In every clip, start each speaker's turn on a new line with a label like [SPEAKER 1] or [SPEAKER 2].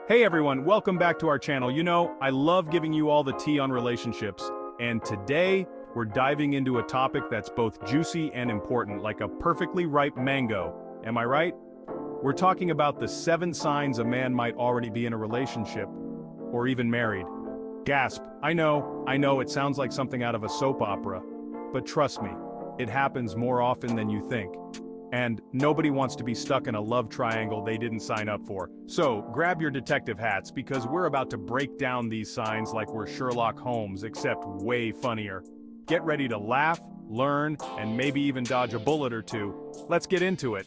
[SPEAKER 1] Hey everyone, welcome back to our channel. You know, I love giving you all the tea on relationships, and today we're diving into a topic that's both juicy and important, like a perfectly ripe mango. Am I right? We're talking about the 7 signs a man might already be in a relationship, or even married. Gasp, I know, it sounds like something out of a soap opera, but trust me, it happens more often than you think. And nobody wants to be stuck in a love triangle they didn't sign up for. So, grab your detective hats because we're about to break down these signs like we're Sherlock Holmes, except way funnier. Get ready to laugh, learn, and maybe even dodge a bullet or two. Let's get into it.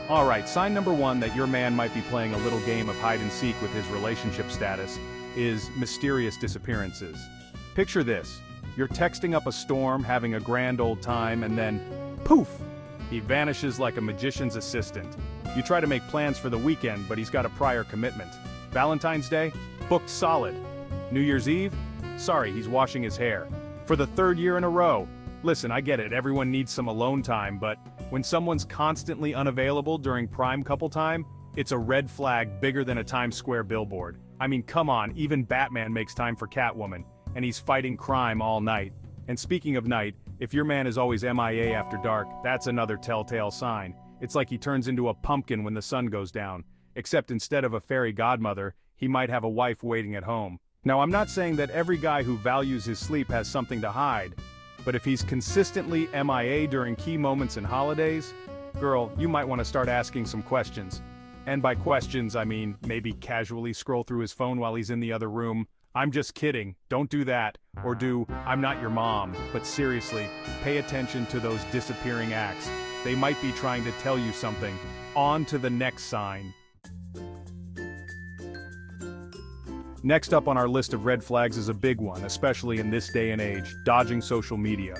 [SPEAKER 1] Alright, sign number 1 that your man might be playing a little game of hide and seek with his relationship status is mysterious disappearances. Picture this. You're texting up a storm, having a grand old time, and then, poof! He vanishes like a magician's assistant. You try to make plans for the weekend, but he's got a prior commitment. Valentine's Day? Booked solid. New Year's Eve? Sorry, he's washing his hair. For the 3rd year in a row. Listen, I get it, everyone needs some alone time, but when someone's constantly unavailable during prime couple time, it's a red flag bigger than a Times Square billboard. I mean, come on, even Batman makes time for Catwoman. And he's fighting crime all night. And speaking of night, if your man is always MIA after dark, that's another telltale sign. It's like he turns into a pumpkin when the sun goes down. Except instead of a fairy godmother, he might have a wife waiting at home. Now, I'm not saying that every guy who values his sleep has something to hide, but if he's consistently MIA during key moments and holidays, girl, you might want to start asking some questions. And by questions, I mean maybe casually scroll through his phone while he's in the other room. I'm just kidding, don't do that, or do, I'm not your mom, but seriously, pay attention to those disappearing acts. They might be trying to tell you something. On to the next sign. Next up on our list of red flags is a big one, especially in this day and age, dodging social media.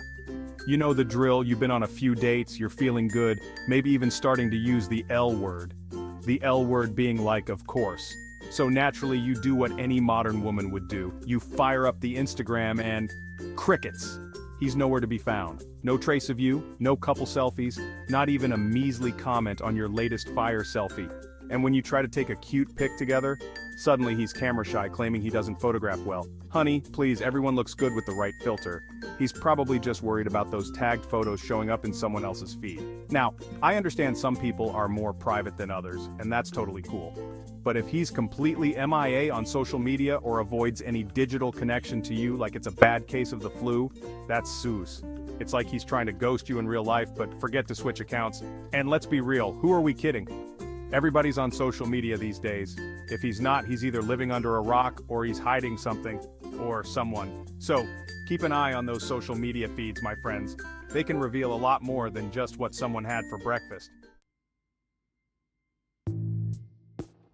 [SPEAKER 1] You know the drill, you've been on a few dates, you're feeling good, maybe even starting to use the L word. The L word being like, of course. So naturally you do what any modern woman would do. You fire up the Instagram and crickets. He's nowhere to be found. No trace of you, no couple selfies, not even a measly comment on your latest fire selfie. And when you try to take a cute pic together, suddenly he's camera shy, claiming he doesn't photograph well. Honey, please, everyone looks good with the right filter. He's probably just worried about those tagged photos showing up in someone else's feed. Now, I understand some people are more private than others, and that's totally cool. But if he's completely MIA on social media or avoids any digital connection to you like it's a bad case of the flu, that's Seuss. It's like he's trying to ghost you in real life but forget to switch accounts. And let's be real, who are we kidding? Everybody's on social media these days. If he's not, he's either living under a rock or he's hiding something or someone. So, keep an eye on those social media feeds, my friends. They can reveal a lot more than just what someone had for breakfast.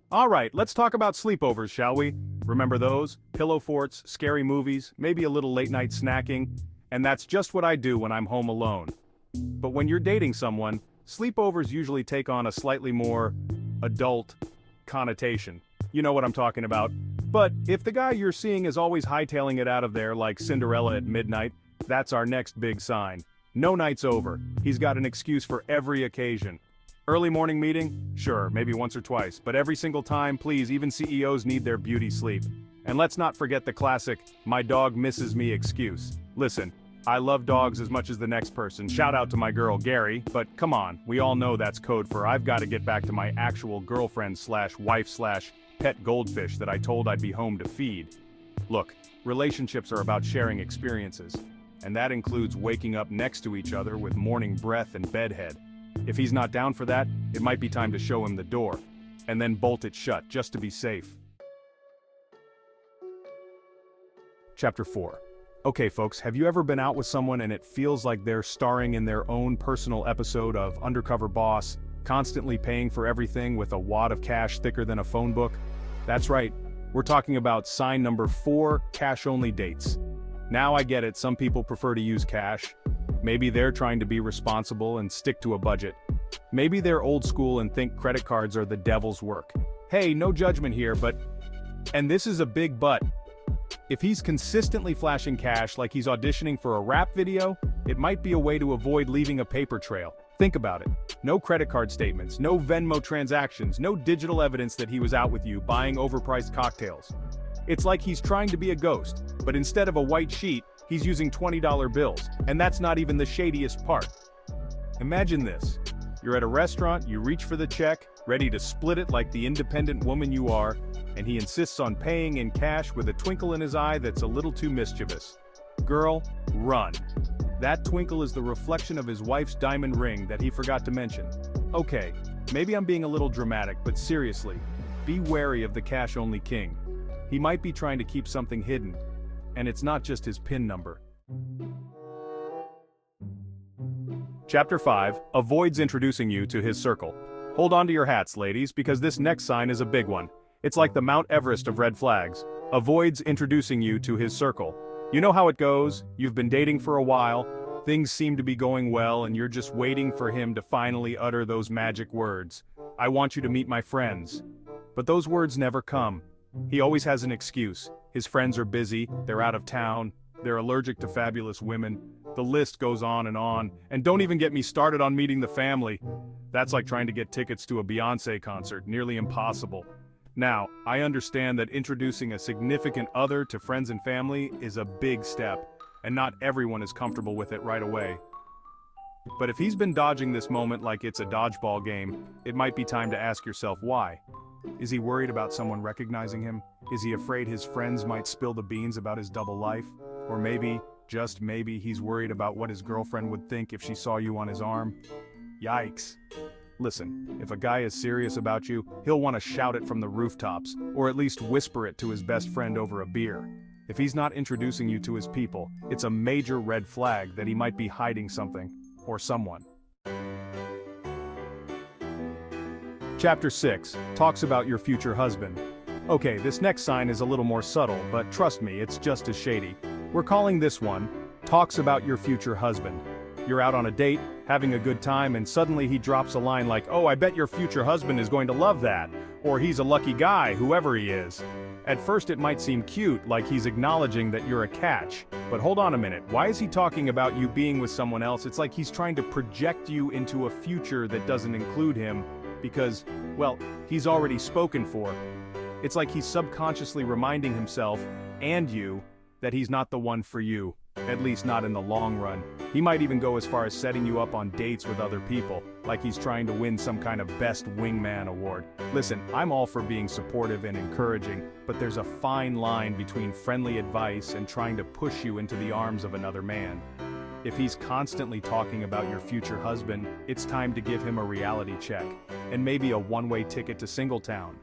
[SPEAKER 1] Alright, let's talk about sleepovers, shall we? Remember those? Pillow forts, scary movies, maybe a little late night snacking. And that's just what I do when I'm home alone. But when you're dating someone, sleepovers usually take on a slightly more adult connotation. You know what I'm talking about. But if the guy you're seeing is always hightailing it out of there like Cinderella at midnight, that's our next big sign. No night's over. He's got an excuse for every occasion. Early morning meeting? Sure, maybe once or twice, but every single time, please, even CEOs need their beauty sleep. And let's not forget the classic, my dog misses me excuse. Listen, I love dogs as much as the next person, shout out to my girl Gary, but come on, we all know that's code for I've got to get back to my actual girlfriend slash wife slash pet goldfish that I told I'd be home to feed. Look, relationships are about sharing experiences, and that includes waking up next to each other with morning breath and bedhead. If he's not down for that, it might be time to show him the door, and then bolt it shut just to be safe. Chapter 4. Okay folks, have you ever been out with someone and it feels like they're starring in their own personal episode of Undercover Boss, constantly paying for everything with a wad of cash thicker than a phone book? That's right, we're talking about sign number 4, cash-only dates. Now I get it, some people prefer to use cash. Maybe they're trying to be responsible and stick to a budget. Maybe they're old school and think credit cards are the devil's work. Hey, no judgment here, but... And this is a big but. If he's consistently flashing cash like he's auditioning for a rap video, it might be a way to avoid leaving a paper trail. Think about it. No credit card statements, no Venmo transactions, no digital evidence that he was out with you buying overpriced cocktails. It's like he's trying to be a ghost, but instead of a white sheet, he's using $20 bills, and that's not even the shadiest part. Imagine this. You're at a restaurant, you reach for the check, ready to split it like the independent woman you are, and he insists on paying in cash with a twinkle in his eye that's a little too mischievous. Girl, run. That twinkle is the reflection of his wife's diamond ring that he forgot to mention. Okay, maybe I'm being a little dramatic, but seriously, be wary of the cash-only king. He might be trying to keep something hidden, and it's not just his PIN number. Chapter 5 avoids introducing you to his circle. Hold on to your hats, ladies, because this next sign is a big one. It's like the Mount Everest of red flags. Avoids introducing you to his circle. You know how it goes, you've been dating for a while, things seem to be going well, and you're just waiting for him to finally utter those magic words. I want you to meet my friends. But those words never come. He always has an excuse. His friends are busy, they're out of town, they're allergic to fabulous women. The list goes on, and don't even get me started on meeting the family. That's like trying to get tickets to a Beyoncé concert, nearly impossible. Now, I understand that introducing a significant other to friends and family is a big step, and not everyone is comfortable with it right away. But if he's been dodging this moment like it's a dodgeball game, it might be time to ask yourself why. Is he worried about someone recognizing him? Is he afraid his friends might spill the beans about his double life? Or maybe, just maybe, he's worried about what his girlfriend would think if she saw you on his arm? Yikes. Listen, if a guy is serious about you, he'll want to shout it from the rooftops, or at least whisper it to his best friend over a beer. If he's not introducing you to his people, it's a major red flag that he might be hiding something, or someone. Chapter 6 talks about your future husband. Okay, this next sign is a little more subtle, but trust me, it's just as shady. We're calling this one, talks about your future husband. You're out on a date, having a good time, and suddenly he drops a line like, "Oh, I bet your future husband is going to love that," or "He's a lucky guy, whoever he is." At first it might seem cute, like he's acknowledging that you're a catch. But hold on a minute, why is he talking about you being with someone else? It's like he's trying to project you into a future that doesn't include him, because, well, he's already spoken for. It's like he's subconsciously reminding himself, and you, that he's not the one for you, at least not in the long run. He might even go as far as setting you up on dates with other people, like he's trying to win some kind of best wingman award. Listen, I'm all for being supportive and encouraging, but there's a fine line between friendly advice and trying to push you into the arms of another man. If he's constantly talking about your future husband, it's time to give him a reality check, and maybe a one-way ticket to Singletown.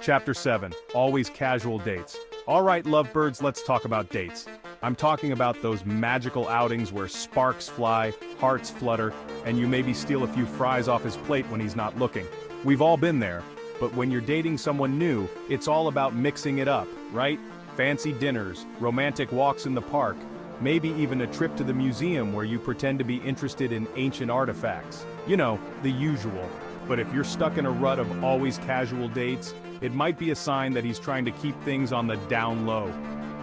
[SPEAKER 1] Chapter 7, always casual dates. Alright lovebirds, let's talk about dates. I'm talking about those magical outings where sparks fly, hearts flutter, and you maybe steal a few fries off his plate when he's not looking. We've all been there, but when you're dating someone new, it's all about mixing it up, right? Fancy dinners, romantic walks in the park, maybe even a trip to the museum where you pretend to be interested in ancient artifacts. You know, the usual. But if you're stuck in a rut of always casual dates, it might be a sign that he's trying to keep things on the down low.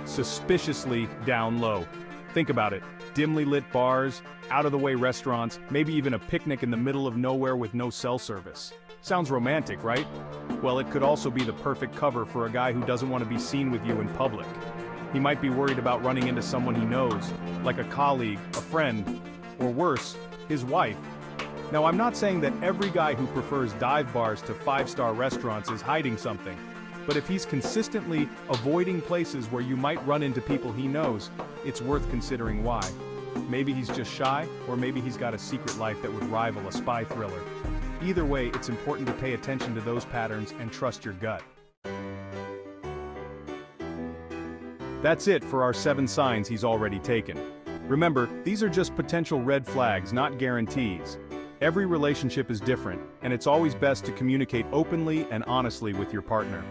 [SPEAKER 1] Suspiciously down low. Think about it. Dimly lit bars, out-of-the-way restaurants, maybe even a picnic in the middle of nowhere with no cell service. Sounds romantic, right? Well, it could also be the perfect cover for a guy who doesn't want to be seen with you in public. He might be worried about running into someone he knows, like a colleague, a friend, or worse, his wife. Now, I'm not saying that every guy who prefers dive bars to five-star restaurants is hiding something, but if he's consistently avoiding places where you might run into people he knows, it's worth considering why. Maybe he's just shy, or maybe he's got a secret life that would rival a spy thriller. Either way, it's important to pay attention to those patterns and trust your gut. That's it for our 7 signs he's already taken. Remember, these are just potential red flags, not guarantees. Every relationship is different, and it's always best to communicate openly and honestly with your partner.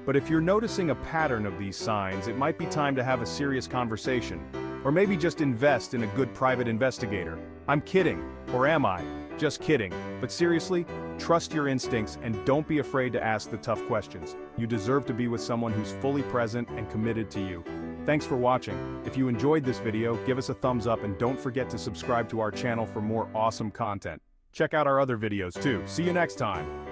[SPEAKER 1] But if you're noticing a pattern of these signs, it might be time to have a serious conversation, or maybe just invest in a good private investigator. I'm kidding, or am I? Just kidding. But seriously, trust your instincts and don't be afraid to ask the tough questions. You deserve to be with someone who's fully present and committed to you. Thanks for watching. If you enjoyed this video, give us a thumbs up and don't forget to subscribe to our channel for more awesome content. Check out our other videos too. See you next time.